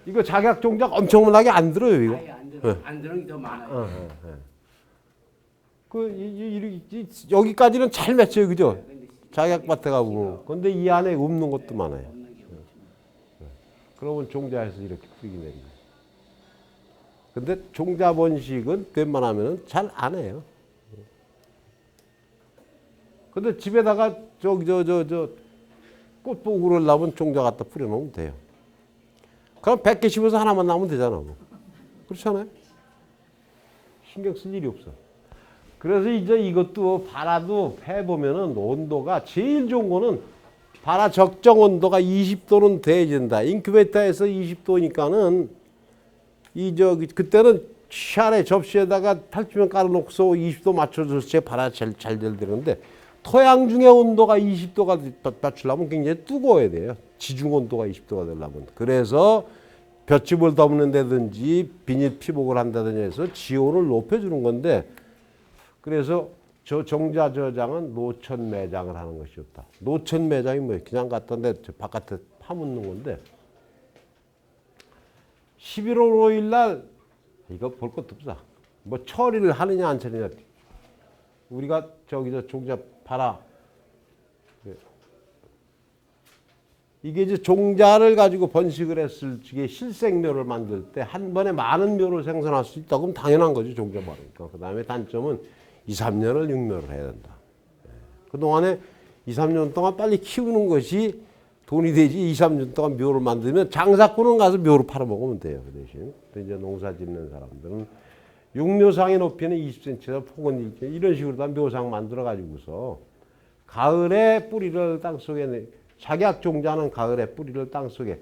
이거 작약 종작 엄청나게 안 들어요, 이거. 아예 안 들어. 네. 안 들어는 게 더 많아요. 여기까지는 잘 맺혀요, 그죠? 근데 작약밭에 가보면. 근데 이 안에 없는 것도 많아요. 없는 게 없지. 그러면 종자에서 이렇게 뿌리게 되는 거예요. 근데 종자 번식은 웬만하면 잘 안 해요. 근데 집에다가 꽃보구를 나면 종자 갖다 뿌려놓으면 돼요. 그럼 100개 심어서 하나만 나면 되잖아. 뭐. 그렇잖아요. 신경 쓸 일이 없어. 그래서 이제 이것도 발화도 해보면은 온도가 제일 좋은 거는 발화 적정 온도가 20도는 돼야 된다. 인큐베이터에서 20도니까는 그때는 샤레 접시에다가 탈취면 깔아놓고서 20도 맞춰줘서 제 발화 잘 되는데 토양 중의 온도가 20도가 맞추려면 굉장히 뜨거워야 돼요. 지중 온도가 20도가 되려면. 그래서 볏짚을 덮는다든지 비닐 피복을 한다든지 해서 지온을 높여주는 건데 그래서 저 종자 저장은 노천 매장을 하는 것이 좋다. 노천 매장이 뭐예요? 그냥 갖다 내 바깥에 파묻는 건데 11월 5일 날 이거 볼 것도 없어. 뭐 처리를 하느냐 안 처리냐. 우리가 저 종자 팔아. 이게 이제 종자를 가지고 번식을 했을 적에 실생묘를 만들 때 한 번에 많은 묘를 생산할 수 있다. 그럼 당연한 거죠, 종자 바르니까. 그 다음에 단점은 2, 3년을 육묘를 해야 된다. 그동안에 2, 3년 동안 빨리 키우는 것이 돈이 되지 2, 3년 동안 묘를 만들면 장사꾼은 가서 묘를 팔아먹으면 돼요. 그 대신. 또 이제 농사 짓는 사람들은 육묘상의 높이는 20cm에서 폭은 1cm 이런 식으로 다 묘상 만들어가지고서 가을에 뿌리를 땅속에 작약 종자는 가을에 뿌리를 땅속에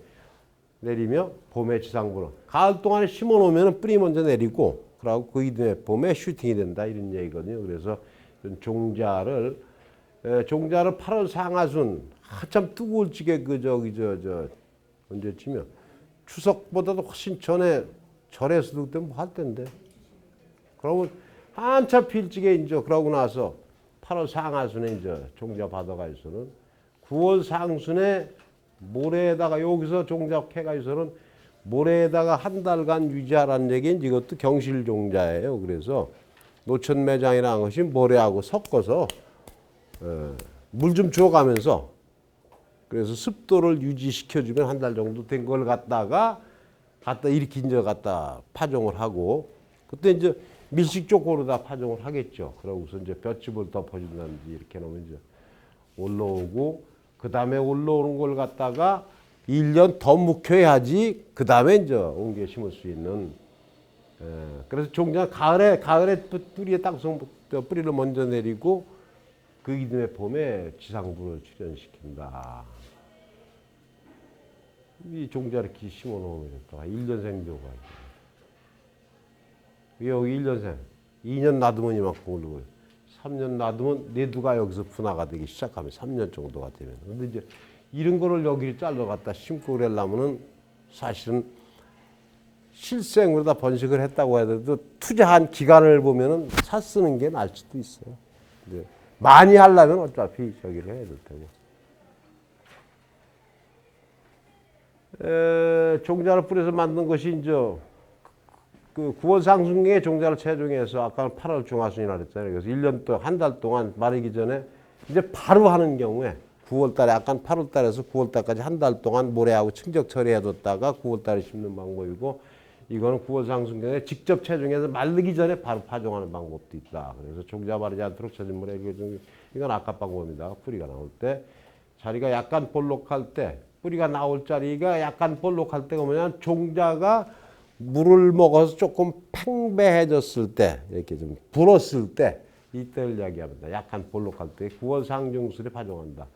내리며 봄에 지상부로 가을 동안에 심어놓으면 뿌리 먼저 내리고 그러고 그 이듬해 봄에 슈팅이 된다 이런 얘기거든요. 그래서 종자를 8월 상하순 한참 뜨거울 적에 언제쯤이요? 추석보다도 훨씬 전에 절에서도 그때 뭐 할 텐데. 그러면 한참 필 적에 이제 그러고 나서 8월 상하순에 이제 종자 받아가지고서는 9월 상순에 모래에다가 여기서 종자 캐가지고서는 모래에다가 한 달간 유지하라는 얘기는 이것도 경실 종자예요. 그래서 노천 매장이라는 것이 모래하고 섞어서 물 좀 주어가면서 그래서 습도를 유지시켜주면 한 달 정도 된 걸 갖다 이렇게 이제 갖다 파종을 하고 그때 이제 밀식 쪽으로 다 파종을 하겠죠. 그러고서 이제 볏짚을 덮어준다든지 이렇게 놓으면 이제 올라오고 그 다음에 올라오는 걸 갖다가 1년 더 묵혀야지 그 다음에 이제 옮겨 심을 수 있는. 그래서 종자 가을에 뿌리에 땅속 뿌리를 먼저 내리고 그 이듬해 봄에 지상부를 출현시킨다. 이 종자 이렇게 심어 놓으면 1년 생도가 여기 1년생 2년 놔두면 이만큼 오르고요. 3년 놔두면 내두가 여기서 분화가 되기 시작하면 3년 정도가 되면. 근데 이제 이런 거를 여기 잘라 갖다 심고 그러려면은 사실은 실생으로 다 번식을 했다고 해도 투자한 기간을 보면은 사 쓰는 게 나을 수도 있어요. 근데 많이 하려면 어차피 저기를 해야 될 테고. 종자를 뿌려서 만든 것이 이제 그 9월 상순기에 종자를 채종해서 아까 8월 중하순이라 그랬잖아요. 그래서 1년 동안 한 달 동안 마르기 전에 이제 바로 하는 경우에 9월 달에 약간 8월 달에서 9월 달까지 한 달 동안 모래하고 충적 처리해뒀다가 9월 달에 심는 방법이고 이거는 9월 상순경에 직접 채종해서 마르기 전에 바로 파종하는 방법도 있다. 그래서 종자 마르지 않도록 젖은 물에 이건 아까 방법입니다. 뿌리가 나올 때 자리가 약간 볼록할 때 뿌리가 나올 자리가 약간 볼록할 때가 뭐냐면 종자가 물을 먹어서 조금 팽배해졌을 때 이렇게 좀 불었을 때 이때를 이야기합니다. 약간 볼록할 때 9월 상중순에 파종한다.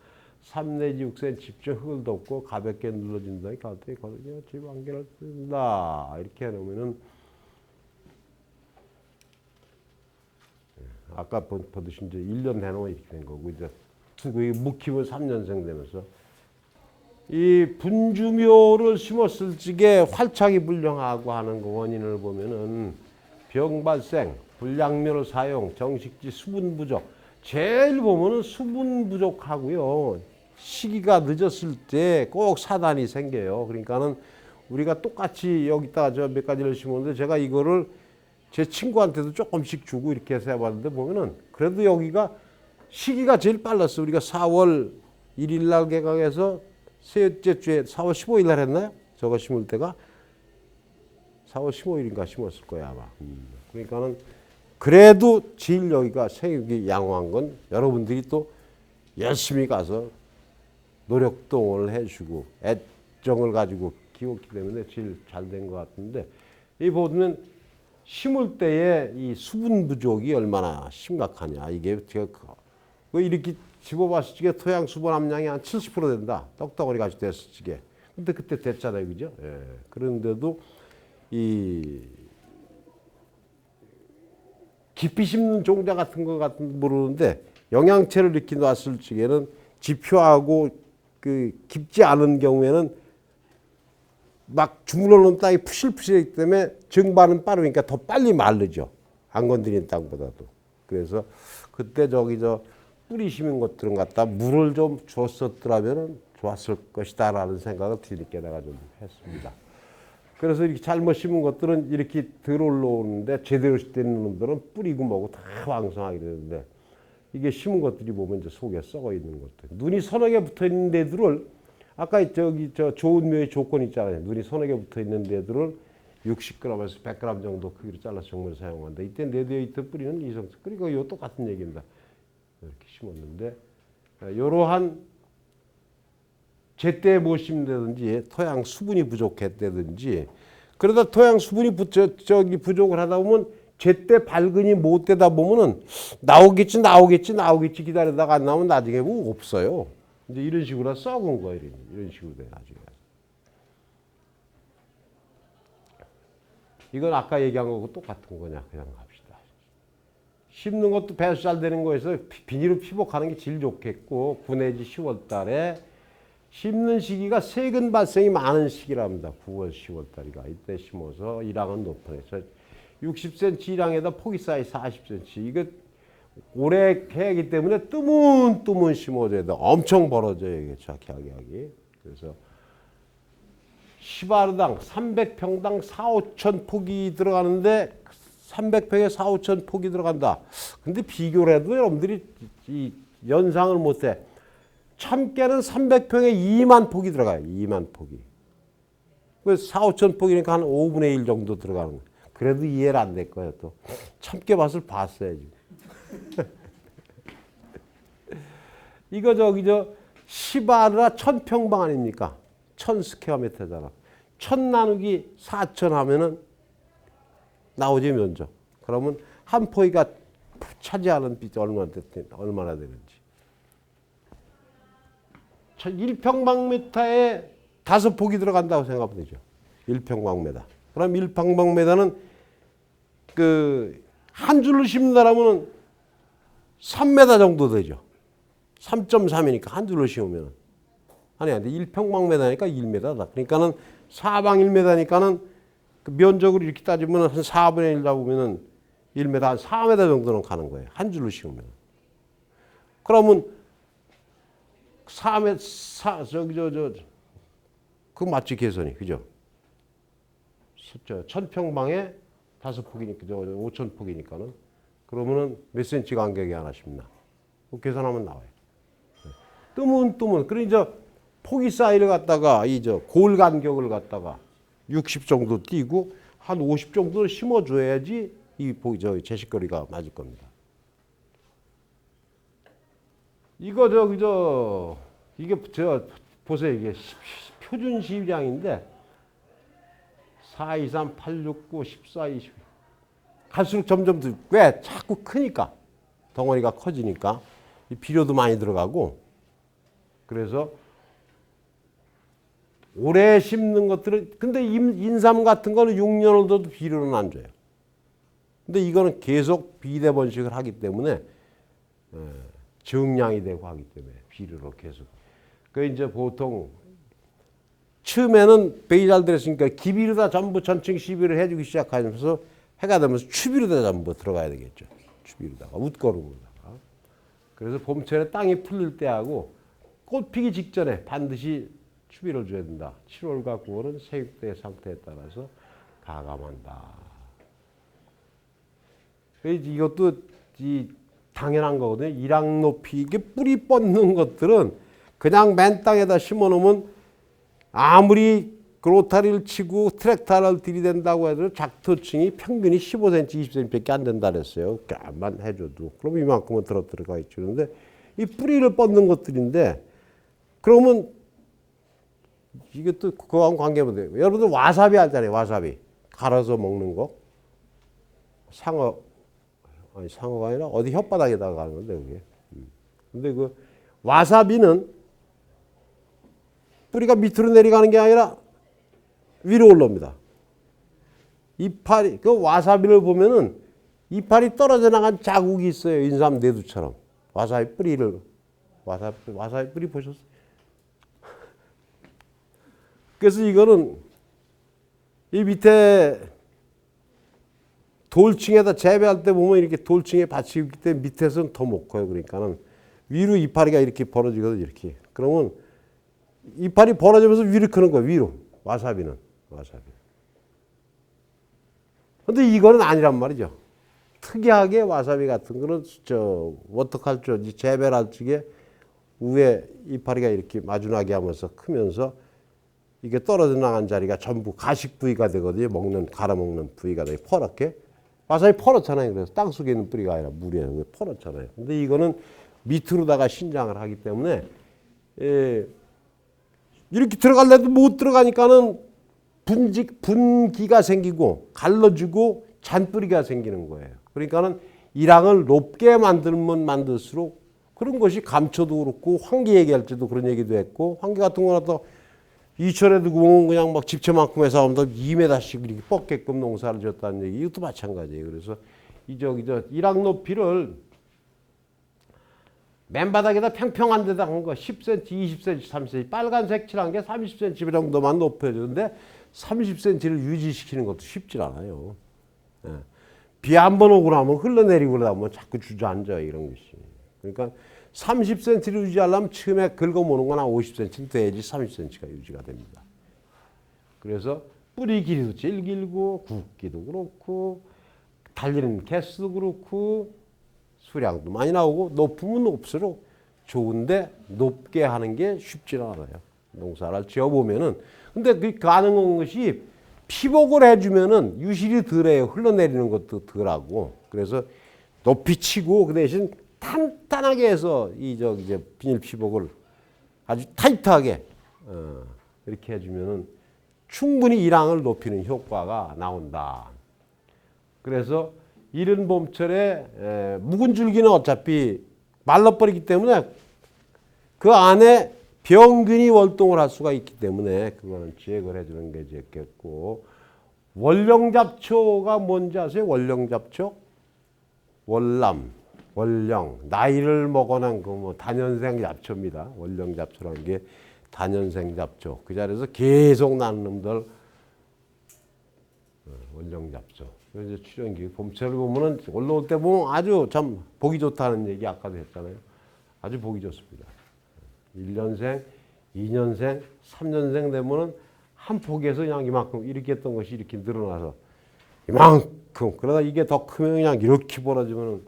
3 내지 6cm쯤 흙을 덮고 가볍게 눌러준다. 가을때 거기에 지방계를 쓴다. 이렇게 해놓으면은 아까 보듯이 이제 1년 해놓으면 이렇게 된 거고 이제 묵히면 3년생 되면서 이 분주묘를 심었을 적에 활착이 불량하고 하는 그 원인을 보면은 병발생, 불량묘를 사용, 정식지 수분 부족. 제일 보면은 수분 부족하고요. 시기가 늦었을 때 꼭 사단이 생겨요. 그러니까는 우리가 똑같이 여기다가 저 몇 가지를 심었는데 제가 이거를 제 친구한테도 조금씩 주고 이렇게 해서 해봤는데 보면은 그래도 여기가 시기가 제일 빨랐어. 우리가 4월 1일 날 개강해서 셋째 주에 4월 15일 날 했나요? 저거 심을 때가 4월 15일인가 심었을 거야 아마. 그러니까는 그래도 제일 여기가 생육이 양호한 건 여러분들이 또 열심히 가서 노력 동원을 해주고 애정을 가지고 키웠기 때문에 제일 잘 된 것 같은데 이 보면 심을 때에 이 수분 부족이 얼마나 심각하냐. 이게 제가 이렇게 집어봤을 적에 토양 수분 함량이 한 70% 된다. 떡덩어리 같이 됐을 적에. 근데 그때 됐잖아요, 그죠? 예. 그런데도 이 깊이 심는 종자 같은 거 같은 모르는데 영양체를 이렇게 놨을 적에는 지표하고 그 깊지 않은 경우에는 막 주물러 놓은 땅이 푸실푸실하기 때문에 증발은 빠르니까 더 빨리 마르죠. 안 건드린 땅보다도. 그래서 그때 저기 저 뿌리 심은 것들은 갖다 물을 좀 줬었더라면 좋았을 것이다라는 생각을 뒤늦게 내가 좀 했습니다. 그래서 이렇게 잘못 심은 것들은 이렇게 덜 올라오는데 제대로 된 놈들은 뿌리고 뭐고 다 왕성하게 되는데 이게 심은 것들이 보면 이제 속에 썩어 있는 것들. 눈이 서너 개 붙어 있는 데들을 아까 저기 저 좋은 묘의 조건 있잖아요. 눈이 서너 개 붙어 있는 데들을 60g에서 100g 정도 크기로 잘라서 정말 사용한다. 이때 내대어 있던 뿌리는 이성. 그리고 이 똑같은 얘기입니다. 이렇게 심었는데 이러한 제때 못 심다든지 토양 수분이 부족했다든지 그러다 토양 수분이 부족을 하다 보면 제때 발근이 못 되다 보면은 나오겠지 기다리다가 안 나오면 나중에 뭐 없어요. 이제 이런 식으로 썩은 거예요. 이런 식으로 돼 나중에. 이건 아까 얘기한 거고 똑같은 거냐 그냥 갑시다. 심는 것도 배수 잘 되는 거에서 비닐을 피복하는 게 제일 좋겠고 9 내지 10월 달에 심는 시기가 세근 발생이 많은 시기랍니다. 9월, 10월 달이가 이때 심어서 일항은 높은 해서 60cm 일항에다 폭이 사이 40cm. 이거 오래 해야 하기 때문에 뜨문 심어줘야 돼. 엄청 벌어져요 이게 기하기. 그래서 10아르당 300평당 4, 5천 폭이 들어가는데 300평에 4, 5천 폭이 들어간다. 근데 비교를 해도 여러분들이 이 연상을 못해. 참깨는 300평에 2만 폭이 들어가요. 2만 폭이. 그래서 4, 5천 폭이니까 한 5분의 1 정도 들어가는 거예요. 그래도 이해를 안 될 거예요. 또 참깨 맛을 봤어야지. 이거 저기 저 10아르라 1000평방 아닙니까? 1000스퀘어미터잖아. 1000 나누기 4000 하면은 나오지 면적. 그러면 한 포기가 차지하는 빚이 얼마나 되는지. 1평방미터에 5폭이 들어간다고 생각하면 되죠. 1평방미터. 그럼 1평방미터는 그 한 줄로 심는다라면 3m 정도 되죠. 3.3이니까 한 줄로 심으면. 아니, 1평방미터니까 1m다. 그러니까는 사방 1m니까는 그 면적으로 이렇게 따지면 한 4분의 1 잡으면은 1m, 한 4m 정도는 가는 거예요. 한 줄로 심으면. 그러면 4m, 그거 맞지, 계산이. 그죠? 1000평방에 5폭이니까, 5000폭이니까는. 그러면은 몇 cm 간격이 하나 심나. 그 계산하면 나와요. 뜨문. 그러니까 폭이 사이를 갖다가, 골 간격을 갖다가 60 정도 띄고 한 50 정도를 심어줘야지 이 제식거리가 맞을 겁니다. 이게 보세요. 이게 표준 시위량인데 4, 2, 3, 8, 6, 9, 14, 20 갈수록 점점 왜 자꾸 크니까 덩어리가 커지니까 비료도 많이 들어가고 그래서 오래 심는 것들은 근데 인삼 같은 거는 6년을 둬도 비료는 안 줘요. 근데 이거는 계속 비대 번식을 하기 때문에 정량이 되고 하기 때문에 비료로 계속. 그 이제 보통 처음에는 베이 잘 들었으니까 기비료다 전부 전층 시비를 해주기 시작하면서 해가 되면서 추비료다 전부 들어가야 되겠죠. 추비료다가 웃거름으로다가. 그래서 봄철에 땅이 풀릴 때하고 꽃 피기 직전에 반드시 추비를 줘야 된다. 7월과 9월은 세육대 상태에 따라서 가감한다. 이것도 당연한 거거든요. 일양 높이 이게 뿌리 뻗는 것들은 그냥 맨 땅에다 심어놓으면 아무리 그로타리를 치고 트랙터를 들이댄다고 해도 작토층이 평균이 15cm, 20cm밖에 안 된다 그랬어요. 그만 해줘도. 그럼 이만큼은 들어가 있죠. 그런데 이 뿌리를 뻗는 것들인데 그러면 이것도 그거하고 관계가 돼요. 여러분들 와사비 알잖아요. 와사비. 갈아서 먹는 거. 상어가 아니라 어디 혓바닥에다가 가는 건데 그게. 근데 그 와사비는 뿌리가 밑으로 내려가는 게 아니라 위로 올라옵니다. 이파리, 그 와사비를 보면은 이파리 떨어져 나간 자국이 있어요. 인삼 내두처럼. 와사비 뿌리를, 와사비 뿌리 보셨어요? 그래서 이거는 이 밑에 돌층에다 재배할 때 보면 이렇게 돌층에 받치기 있기 때문에 밑에서는 더 못 커요. 그러니까는 위로 이파리가 이렇게 벌어지거든, 이렇게. 그러면 이파리 벌어지면서 위로 크는 거예요, 위로. 와사비는. 와사비. 근데 이거는 아니란 말이죠. 특이하게 와사비 같은 거는 워터컬처, 재배를 할 적에 위에 이파리가 이렇게 마주나게 하면서 크면서 이게 떨어져 나간 자리가 전부 가식 부위가 되거든요. 갈아 먹는 부위가 되게 퍼렇게. 와사비 퍼렇잖아요. 그래서 땅 속에 있는 뿌리가 아니라 물에 퍼렇잖아요. 근데 이거는 밑으로다가 신장을 하기 때문에 이렇게 들어갈래도 못 들어가니까는 분기가 생기고 갈라지고 잔뿌리가 생기는 거예요. 그러니까는 일항을 높게 만들면 만들수록 그런 것이 감초도 그렇고 황기 얘기할 때도 그런 얘기도 했고 황기 같은 거는 또 이철에 두고 보면 그냥 막 집채만큼 해서 하면 2m씩 이렇게 뻗게끔 농사를 졌다는 얘기 이것도 마찬가지예요. 그래서 일항 높이를 맨바닥에다 평평한 데다 한 거 10cm, 20cm, 30cm 빨간색 칠한 게 30cm 정도만 높여주는데 30cm를 유지시키는 것도 쉽지 않아요. 예. 비 한 번 오고 나면 흘러내리고 나면 자꾸 주저앉아요. 이런 것이. 그러니까 30cm를 유지하려면 처음에 긁어모는 건 한 50cm 돼야지 30cm가 유지가 됩니다. 그래서 뿌리 길이도 제일 길고 굵기도 그렇고 달리는 개수도 그렇고 수량도 많이 나오고 높으면 높을수록 좋은데 높게 하는 게 쉽지는 않아요. 농사를 지어보면은. 근데 그 가능한 것이 피복을 해주면은 유실이 덜해요. 흘러내리는 것도 덜하고. 그래서 높이 치고 그 대신 탄탄하게 해서 이제 비닐 피복을 아주 타이트하게 이렇게 해주면은 충분히 일항을 높이는 효과가 나온다. 그래서 이른 봄철에 묵은 줄기는 어차피 말라버리기 때문에 그 안에 병균이 월동을 할 수가 있기 때문에 그거는 지획을 해주는 게 좋겠고 원령잡초가 뭔지 아세요? 원령잡초? 월남, 원령, 나이를 먹어난 그 뭐 단연생 잡초입니다. 원령잡초라는 게 단연생 잡초. 그 자리에서 계속 나는 놈들 원령잡초. 그래서 출연기 봄철을 보면은 올라올 때 보면 아주 참 보기 좋다는 얘기 아까도 했잖아요. 아주 보기 좋습니다. 1년생, 2년생, 3년생 되면은 한 폭에서 그냥 이만큼 이렇게 했던 것이 이렇게 늘어나서 이만큼 그러다 이게 더 크면 그냥 이렇게 벌어지면은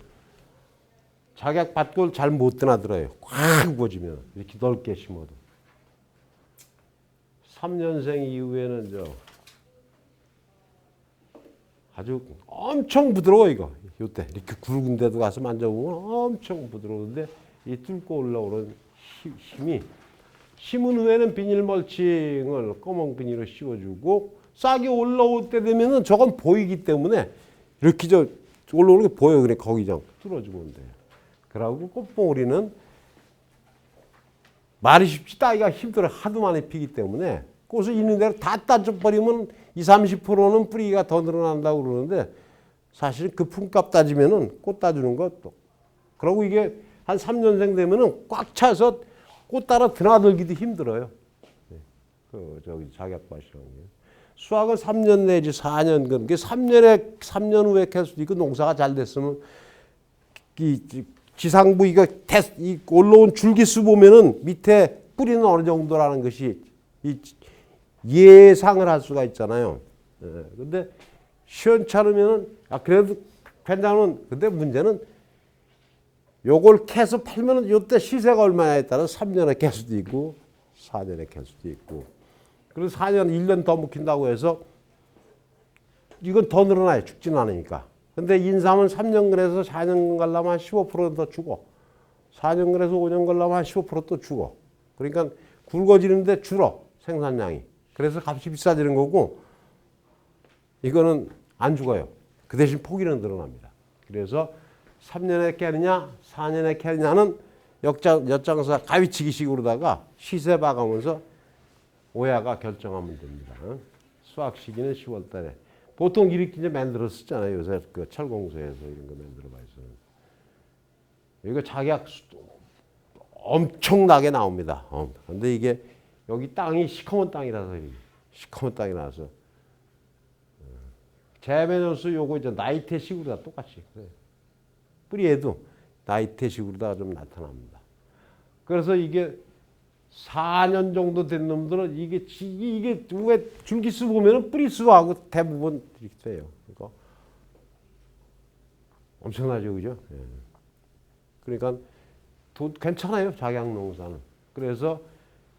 자격 받고 잘 못 드나들어요. 꽉 부어지면 이렇게 넓게 심어도 3년생 이후에는 아주 엄청 부드러워 이거. 요때 이렇게 굵은 데도 가서 만져보면 엄청 부드러운데 이 뚫고 올라오는 힘이 심은 후에는 비닐 멀칭을 검은 비닐로 씌워주고 싹이 올라올 때 되면은 저건 보이기 때문에 이렇게 올라오는 게 보여. 그래 거기 좀 뚫어주면 돼요. 그러고 꽃봉오리는 말이 쉽지 따기가 힘들어. 하도 많이 피기 때문에 꽃을 있는 대로 다 따져버리면 20, 30%는 뿌리가 더 늘어난다고 그러는데 사실 그 품값 따지면은 꽃 따주는 것도 그러고 이게 한 3년생 되면은 꽉 차서 꽃 따라 드나들기도 힘들어요. 작약밭이라는 게. 수확은 3년 내지 4년, 그게 3년 후에 계속 이거 농사가 잘 됐으면 이 지상부 이 올라온 줄기수 보면은 밑에 뿌리는 어느 정도라는 것이 이 예상을 할 수가 있잖아요. 근데 시원찮으면은 그래도 괜찮은. 근데 문제는 요걸 캐서 팔면은 요때 시세가 얼마냐에 따라 3년에 캘 수도 있고 4년에 캘 수도 있고. 그래서 4년 1년 더 묵힌다고 해서 이건 더 늘어나요. 죽지는 않으니까. 근데 인삼은 3년 그래서 4년 가려면 한 15%더 주고 4년 그래서 5년 가려면 한 15%또 주고. 그러니까 굵어지는데 줄어 생산량이. 그래서 값이 비싸지는 거고 이거는 안 죽어요. 그 대신 포기는 늘어납니다. 그래서 3년에 캐느냐 4년에 캐느냐는 엿장사 가위치기식으로다가 시세 봐가면서 오야가 결정하면 됩니다. 수확 시기는 10월 달에. 보통 이렇게 이제 만들어 쓰잖아요. 요새 그 철공소에서 이런 거 만들어 봐서. 이거 작약 엄청나게 나옵니다. 근데 이게 여기 땅이 시커먼 땅이라서 시커먼 땅이 나서 재배연수 요거 이제 나이테식으로 다 똑같이 그래요. 뿌리에도 나이테식으로 다 좀 나타납니다. 그래서 이게 4년 정도 된 놈들은 이게 왜 줄기수 보면은 뿌리수하고 대부분 이렇게 돼요. 그러니까 엄청나죠, 그죠? 예. 그러니까 괜찮아요, 작약농사는. 그래서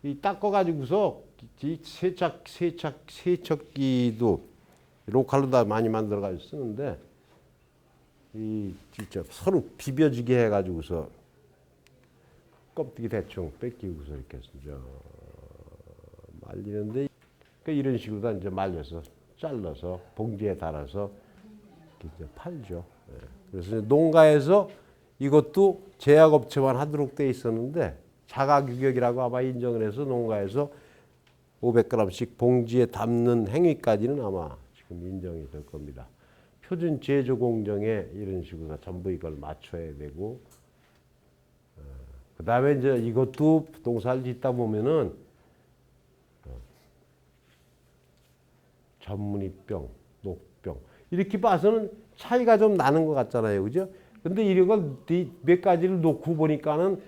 이 닦아가지고서 이 세척기도 로컬로 다 많이 만들어가지고 쓰는데 이 진짜 서로 비벼지게 해가지고서 껍데기 대충 뺏기고서 이렇게 진짜 말리는데 그러니까 이런 식으로 다 이제 말려서 잘라서 봉지에 달아서 이제 팔죠. 예. 그래서 농가에서 이것도 제약업체만 하도록 돼 있었는데 자가규격이라고 아마 인정을 해서 농가에서 500g씩 봉지에 담는 행위까지는 아마 지금 인정이 될 겁니다. 표준 제조 공정에 이런 식으로 전부 이걸 맞춰야 되고 그 다음에 이제 이것도 농사를 짓다 보면은 전문이병, 녹병 이렇게 봐서는 차이가 좀 나는 것 같잖아요, 그죠? 근데 이런 걸 몇 가지를 놓고 보니까는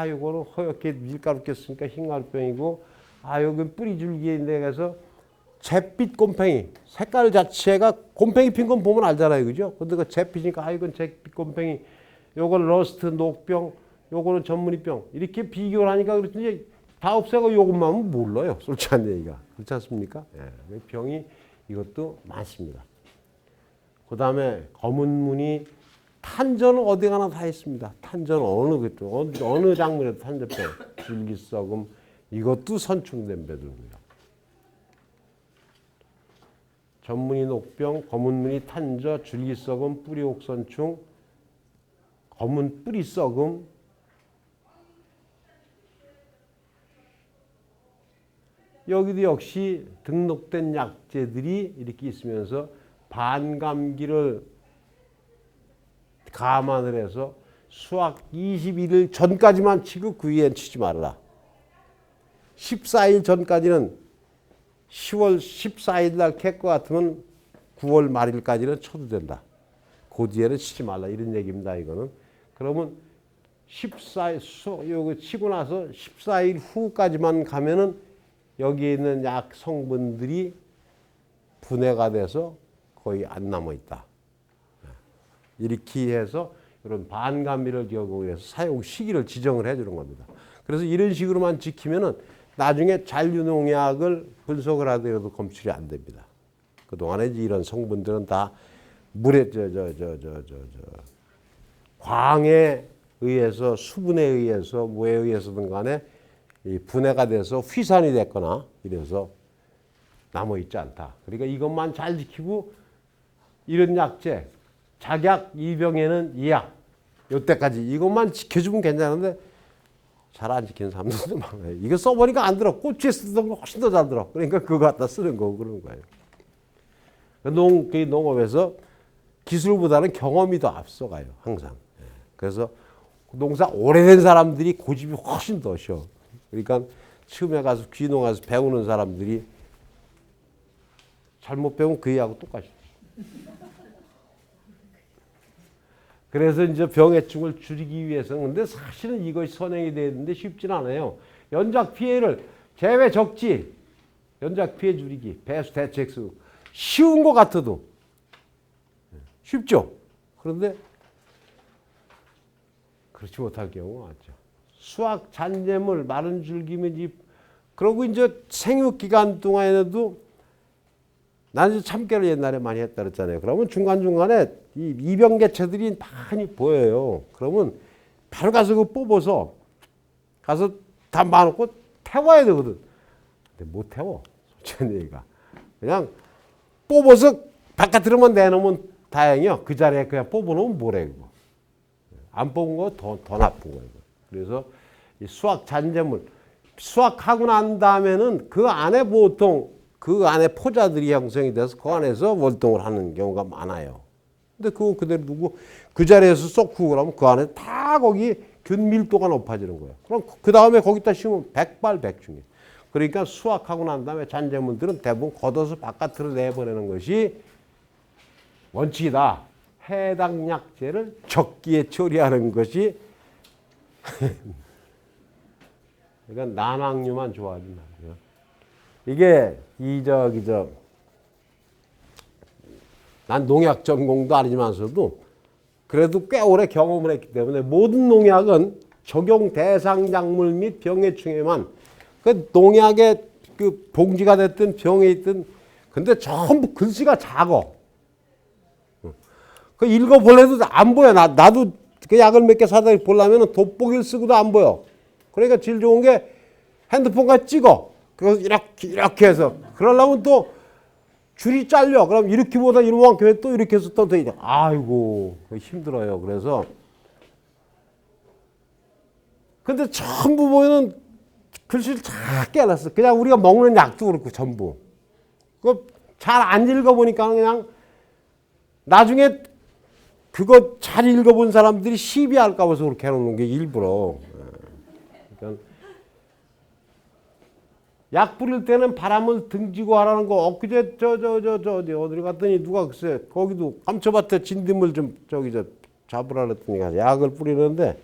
요거는 허옇게 밀가루 꼈으니까 흰가루병이고 여기 뿌리줄기인데 그래서 잿빛 곰팡이 색깔 자체가 곰팡이 핀 건 보면 알잖아요, 그죠? 근데 그 잿빛이니까 이건 잿빛 곰팡이, 요건 러스트 녹병, 요거는 전문이병 이렇게 비교를 하니까 그렇지 다 없애고 요것만 하면 몰라요, 솔직한 얘기가. 그렇지 않습니까? 예, 병이 이것도 많습니다. 그 다음에 검은 무늬 탄저는 어디 가나 다 있습니다. 탄저는 어느 작물에도 탄저병, 줄기썩음 이것도 선충된 배들고요. 전무늬 녹병, 검은 무늬 탄저, 줄기썩음, 뿌리옥선충, 검은 뿌리썩음, 여기도 역시 등록된 약재들이 이렇게 있으면서 반감기를 감안을 해서 수확 21일 전까지만 치고 그 위엔 치지 말아라. 14일 전까지는 10월 14일 날 캘 것 같으면 9월 말일까지는 쳐도 된다. 그 뒤에는 치지 말라. 이런 얘기입니다. 이거는. 그러면 14일 요거 치고 나서 14일 후까지만 가면은 여기에 있는 약 성분들이 분해가 돼서 거의 안 남아 있다. 이렇게 해서 이런 반감비를 기억하기 위해서 사용 시기를 지정을 해주는 겁니다. 그래서 이런 식으로만 지키면은 나중에 잔류농약을 분석을 하더라도 검출이 안 됩니다. 그동안에 이런 성분들은 다 물에 광에 의해서 수분에 의해서 뭐에 의해서든 간에 이 분해가 돼서 휘산이 됐거나 이래서 남아 있지 않다. 그러니까 이것만 잘 지키고 이런 약재 작약 이병에는 이약 요때까지 이것만 지켜주면 괜찮은데 잘 안 지키는 사람들도 많아요. 이거 써보니까 안 들어. 고추에 쓰던 거 훨씬 더 잘 들어. 그러니까 그거 갖다 쓰는 거고 그러는 거예요. 농업에서 기술보다는 경험이 더 앞서가요. 항상. 그래서 농사 오래된 사람들이 고집이 훨씬 더 쉬워. 그러니까 처음에 가서 귀농 가서 배우는 사람들이 잘못 배우면 그 애하고 똑같이. 그래서 이제 병해충을 줄이기 위해서는 근데 사실은 이것이 선행이 되는데 쉽진 않아요. 연작 피해를 재배 적지 연작 피해 줄이기, 배수 대책수 쉬운 것 같아도 쉽죠. 그런데 그렇지 못할 경우가 많죠. 수확 잔재물, 마른 줄기면 그러고 이제 생육 기간 동안에도 나는 참깨를 옛날에 많이 했다 그랬잖아요. 그러면 중간중간에 이 이병 개체들이 많이 보여요. 그러면 바로 가서 그 뽑아서 가서 담아놓고 태워야 되거든. 근데 못 태워. 솔직한 얘기가. 그냥 뽑아서 바깥으로만 내놓으면 다행이요. 그 자리에 그냥 뽑아놓으면 뭐래 그거. 안 뽑은 거 더 나쁜 거예요. 그래서 이 수확 잔재물 수확하고 난 다음에는 그 안에 보통 그 안에 포자들이 형성이 돼서 그 안에서 월동을 하는 경우가 많아요. 근데 그거 그대로 두고 그 자리에서 쏙 그러면 그 안에 다 거기 균 밀도가 높아지는 거예요. 그럼 그 다음에 거기다 심으면 백발백중이에요. 그러니까 수확하고 난 다음에 잔재물들은 대부분 걷어서 바깥으로 내보내는 것이 원칙이다. 해당 약재를 적기에 처리하는 것이 그러니까 난황류만 좋아하지 말고요. 이게 난 농약 전공도 아니지만서도 그래도 꽤 오래 경험을 했기 때문에 모든 농약은 적용 대상 작물 및 병해충에만 그 농약의 그 봉지가 됐든 병에 있든 근데 전부 글씨가 작어. 그 읽어볼래도 안 보여. 나도 그 약을 몇 개 사다 보려면 돋보기를 쓰고도 안 보여. 그러니까 제일 좋은 게 핸드폰과 찍어. 그래서 이렇게 해서. 그러려면 또 줄이 잘려. 그럼 이렇게보다 이만큼 해 또 이렇게 해서 또 이래. 아이고, 힘들어요. 그래서. 근데 전부 보면은 글씨를 작게 해놨어. 그냥 우리가 먹는 약도 그렇고, 전부. 그 잘 안 읽어보니까 그냥 나중에 그거 잘 읽어본 사람들이 시비할까 봐서 그렇게 해놓는 게 일부러. 그러니까 약 뿌릴 때는 바람을 등지고 하라는 거. 엊그제 어디 갔더니 누가 글쎄 거기도 감초밭에 진딧물 좀 잡으라 그랬더니 약을 뿌리는데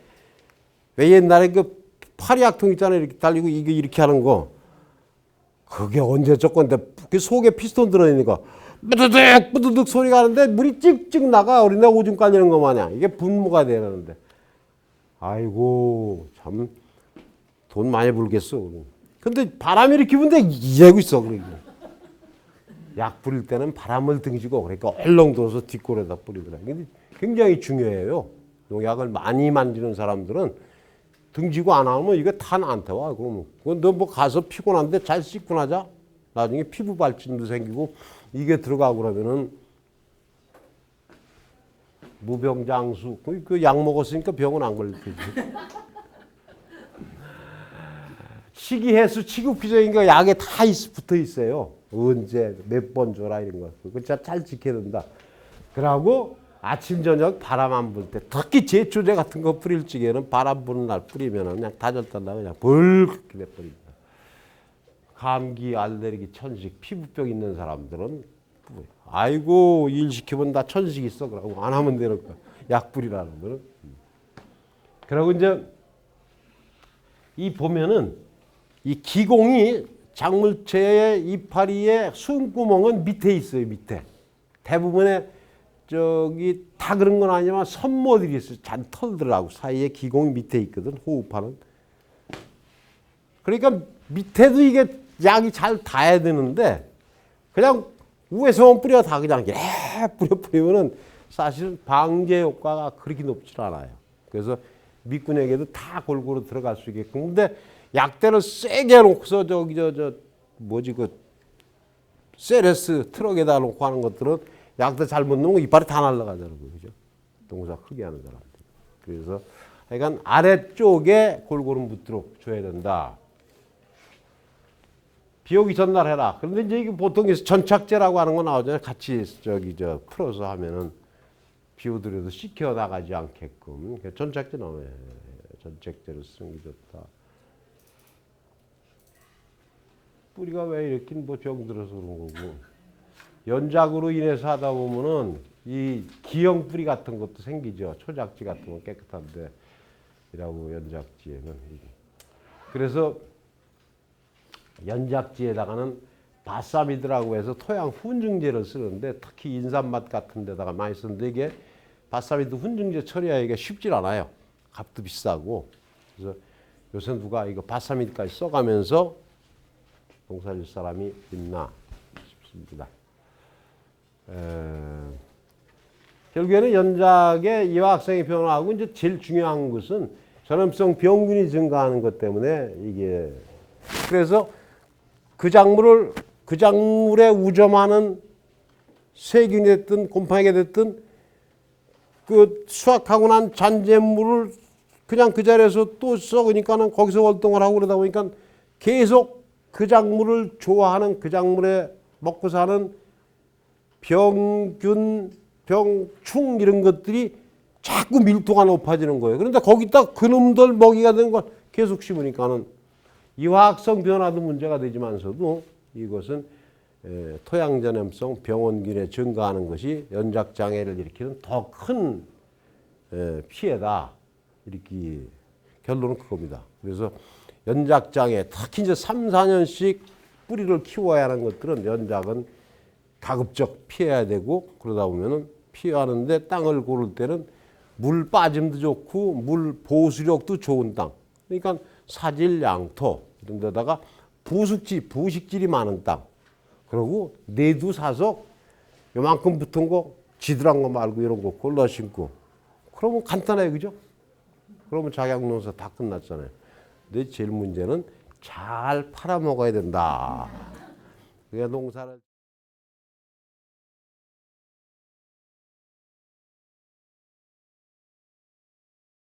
왜 옛날에 그 파리약통 있잖아요. 이렇게 달리고 이게 이렇게 하는 거. 그게 언제 저건데 그 속에 피스톤 들어있으니까 뿌드득 소리가 하는데 물이 찍찍 나가. 어린애 오줌 깔리는 거 마냥. 이게 분무가 되는데. 아이고 참 돈 많이 벌겠어. 근데 바람이 이렇게 부는데 이러고 있어. 그러니까. 약 뿌릴 때는 바람을 등지고 그러니까 얼렁들어서 뒷골에다 뿌리더라. 근데 굉장히 중요해요. 농약을 많이 만지는 사람들은 등지고 안 하면 이거 탄 안 태워. 그럼 너 뭐 가서 피곤한데 잘 씻고 나자. 나중에 피부 발진도 생기고 이게 들어가고 그러면은 무병장수. 그 약 먹었으니까 병은 안 걸릴 테지. 식이해수 치국비적인가 약에 다 붙어 있어요. 언제 몇 번 줘라 이런 거. 그거 진짜 잘 지켜야 된다. 그러고 아침 저녁 바람 안 불 때 특히 제초제 같은 거 뿌릴 적에는 바람 부는 날 뿌리면 그냥 다졌다가 그냥 벌겋게 돼버립니다. 감기, 알레르기, 천식, 피부병 있는 사람들은 아이고 일 시키면 나 천식 있어 그러고 안 하면 되는 거야. 약 뿌리라는 거는. 그리고 이제 이 보면은 이 기공이 작물체의 이파리의 숨구멍은 밑에 있어요. 밑에. 대부분의 다 그런 건 아니지만 선모들이 있어요. 잔털들하고 사이에 기공이 밑에 있거든. 호흡하는. 그러니까 밑에도 이게 약이 잘 닿아야 되는데 그냥 위에서만 뿌려 다 그냥 뿌리면은 사실은 방제 효과가 그렇게 높지 않아요. 그래서 밑근육에도 다 골고루 들어갈 수 있게끔. 근데 약대를 세게 놓고서 세레스 트럭에다 놓고 하는 것들은 약대 잘못 놓으면 이빨이 다 날아가더라고요. 그죠? 농사 크게 하는 사람들. 그래서 하여간 아래쪽에 골고루 묻도록 줘야 된다. 비 오기 전날 해라. 그런데 이제 이게 보통 전착제라고 하는 거 나오잖아요. 같이 풀어서 하면은 비 오더라도 씻겨 나가지 않게끔. 전착제 나오네. 전착제를 쓰는 게 좋다. 뿌리가 왜 이렇게 병들어서 그런 거고. 연작으로 인해서 하다 보면은 이 기형 뿌리 같은 것도 생기죠. 초작지 같은 건 깨끗한데 이라고 연작지에는. 그래서 연작지에다가는 바사미드라고 해서 토양 훈증제를 쓰는데 특히 인삼맛 같은 데다가 많이 쓰는데 이게 바사미드 훈증제 처리하기가 쉽질 않아요. 값도 비싸고. 그래서 요새 누가 이거 바사미드까지 써가면서 농사질 사람이 있나 싶습니다. 결국에는 연작의 이화학성이 변화하고 이제 제일 중요한 것은 전염성 병균이 증가하는 것 때문에 이게 그래서 그 작물에 우점하는 세균이 됐든 곰팡이가 됐든 그 수확하고 난 잔재물을 그냥 그 자리에서 또 썩으니까는 거기서 활동을 하고 그러다 보니까 계속 그 작물을 좋아하는 그 작물에 먹고 사는 병균, 병충 이런 것들이 자꾸 밀도가 높아지는 거예요. 그런데 거기다 그놈들 먹이가 되는 걸 계속 심으니까는 이화학성 변화도 문제가 되지만서도 이것은 토양 전염성 병원균에 증가하는 것이 연작 장애를 일으키는 더 큰 피해다. 이렇게 결론은 그겁니다. 그래서 연작 장애, 특히 이제 3, 4년씩 뿌리를 키워야 하는 것들은 연작은 가급적 피해야 되고 그러다 보면은 피하는데 땅을 고를 때는 물 빠짐도 좋고 물 보수력도 좋은 땅. 그러니까 사질 양토 이런 데다가 부식질이 많은 땅. 그리고 내두사석 요만큼 붙은 거 지드란 거 말고 이런 거 골라 심고 그러면 간단해요. 그죠? 그러면 작약농사 다 끝났잖아요. 근데 제일 문제는 잘 팔아먹어야 된다. 그게 농사를